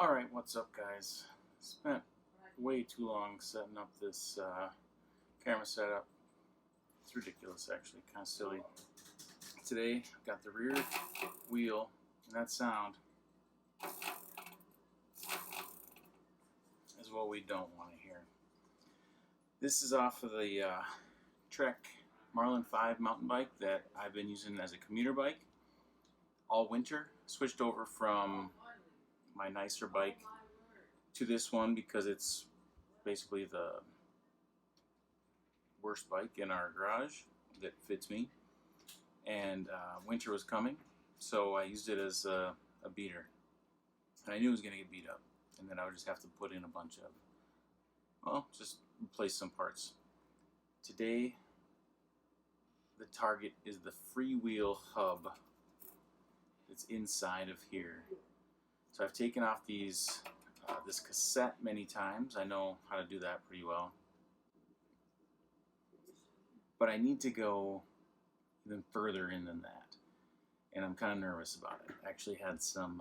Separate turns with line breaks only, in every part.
Alright, what's up guys? Spent way too long setting up this camera setup. It's ridiculous actually, kind of silly. Today I've got the rear wheel, and that sound is what we don't want to hear. This is off of the Trek Marlin 5 mountain bike that I've been using as a commuter bike all winter. Switched over from my nicer bike to this one because it's basically the worst bike in our garage that fits me, and winter was coming, so I used it as a beater, and I knew it was going to get beat up, and then I would just have to put in a bunch of, well, just replace some parts. Today the target is the freewheel hub that's inside of here. So I've taken off these this cassette many times. I know how to do that pretty well. But I need to go even further in than that. And I'm kind of nervous about it. I actually had some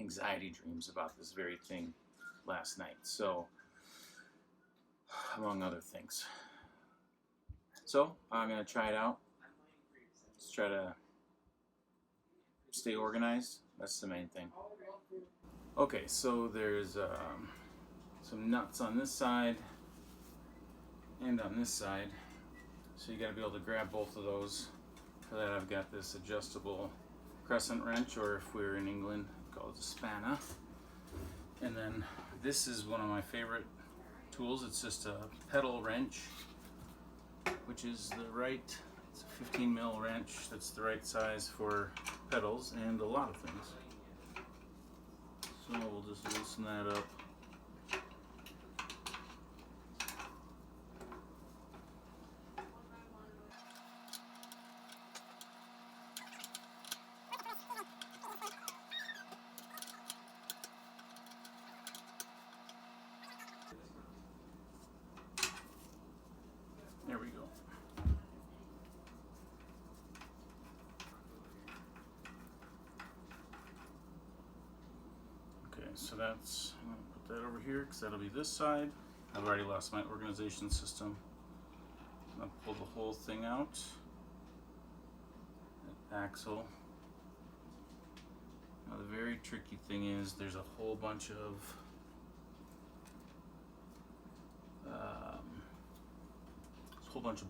anxiety dreams about this very thing last night. So, among other things. So, I'm going to try it out. Let's try to stay organized. That's the main thing. Okay, so there's some nuts on this side and on this side, so you got to be able to grab both of those. For that I've got this adjustable crescent wrench, or if we're in England, called a spanner. And then this is one of my favorite tools. It's just a pedal wrench, which is it's a 15 mil wrench. That's the right size for pedals and a lot of things. So we'll just loosen that up. There we go. Okay, so I'm going to put that over here because that'll be this side. I've already lost my organization system. I'm going to pull the whole thing out. That axle. Now the very tricky thing is there's a whole bunch of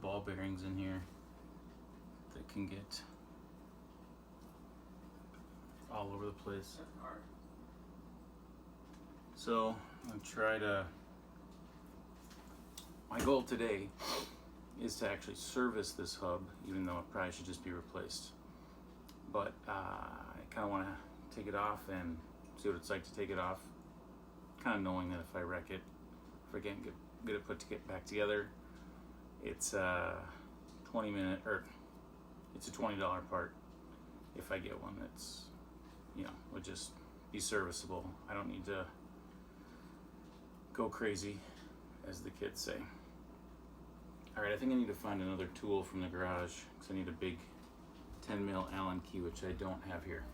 ball bearings in here that can get all over the place. So I'm going to try to, my goal today is to actually service this hub, even though it probably should just be replaced. But I kind of want to take it off and see what it's like to take it off, kind of knowing that if I wreck it, if I can't get it put back together, it's a $20 part if I get one that's, would just be serviceable. I don't need to go crazy, as the kids say. Alright, I think I need to find another tool from the garage because I need a big 10 mil Allen key, which I don't have here.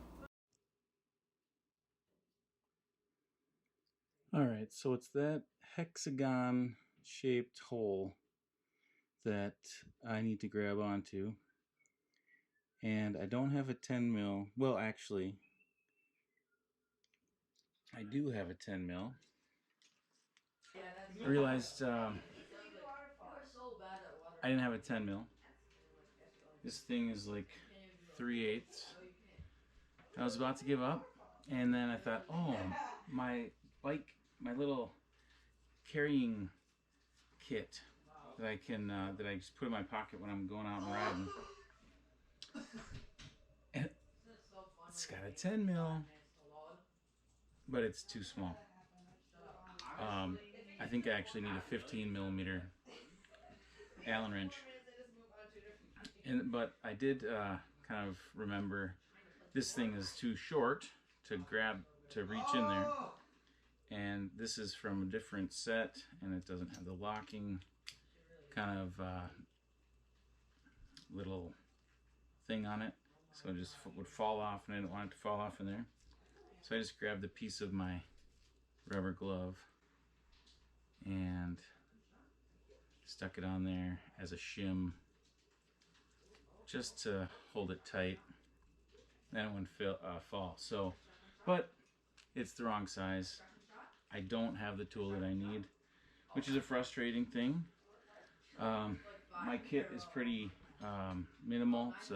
Alright, so it's that hexagon shaped hole that I need to grab onto, and I don't have a 10 mil. Well, actually I do have a 10 mil. I realized I didn't have a 10 mil. This thing is like 3/8. I was about to give up, and then I thought, oh, my little carrying kit that I can that I just put in my pocket when I'm going out and riding. And it's got a 10 mil, but it's too small. I think I actually need a 15 millimeter Allen wrench. But I did kind of remember this thing is too short to reach in there. And this is from a different set, and it doesn't have the locking kind of little thing on it. So it just would fall off, and I didn't want it to fall off in there. So I just grabbed a piece of my rubber glove and stuck it on there as a shim just to hold it tight. Then it wouldn't fall. So, but it's the wrong size. I don't have the tool that I need, which is a frustrating thing. My kit is pretty minimal. It's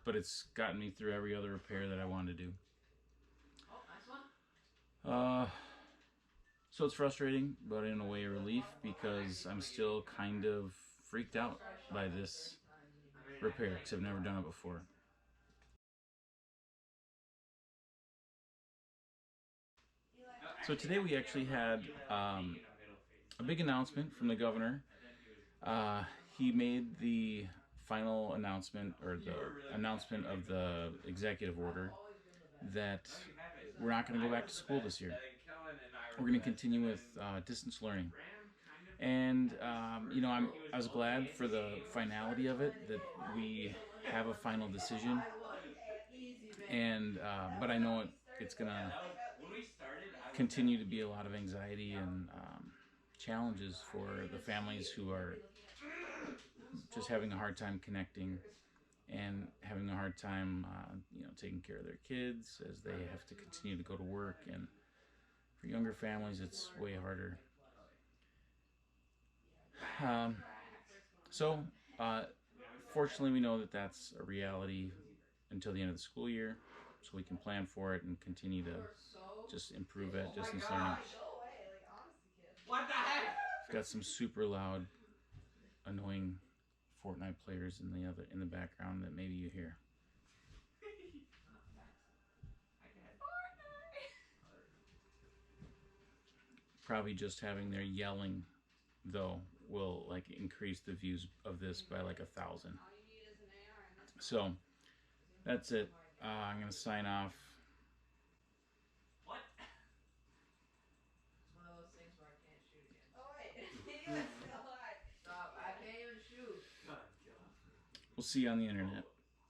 but it's gotten me through every other repair that I wanted to do. So it's frustrating, but in a way a relief, because I'm still kind of freaked out by this repair because I've never done it before. So today we actually had a big announcement from the governor. He made the final announcement, or the announcement of the executive order, that we're not going to go back to school this year. We're going to continue with distance learning. And I was glad for the finality of it, that we have a final decision. And but I know it's going to continue to be a lot of anxiety and challenges for the families who are just having a hard time connecting and having a hard time, taking care of their kids as they have to continue to go to work. And for younger families, it's way harder. So, fortunately, we know that that's a reality until the end of the school year, so we can plan for it and continue to just improve at distance learning.
What the heck?
We've got some super loud, annoying Fortnite players in the background that maybe you hear. Probably just having their yelling, though, will increase the views of this by 1,000. So that's it. I'm gonna sign off.
What? It's one of those things where I can't shoot again. Oh wait, stop! I can't even shoot.
We'll see you on the internet.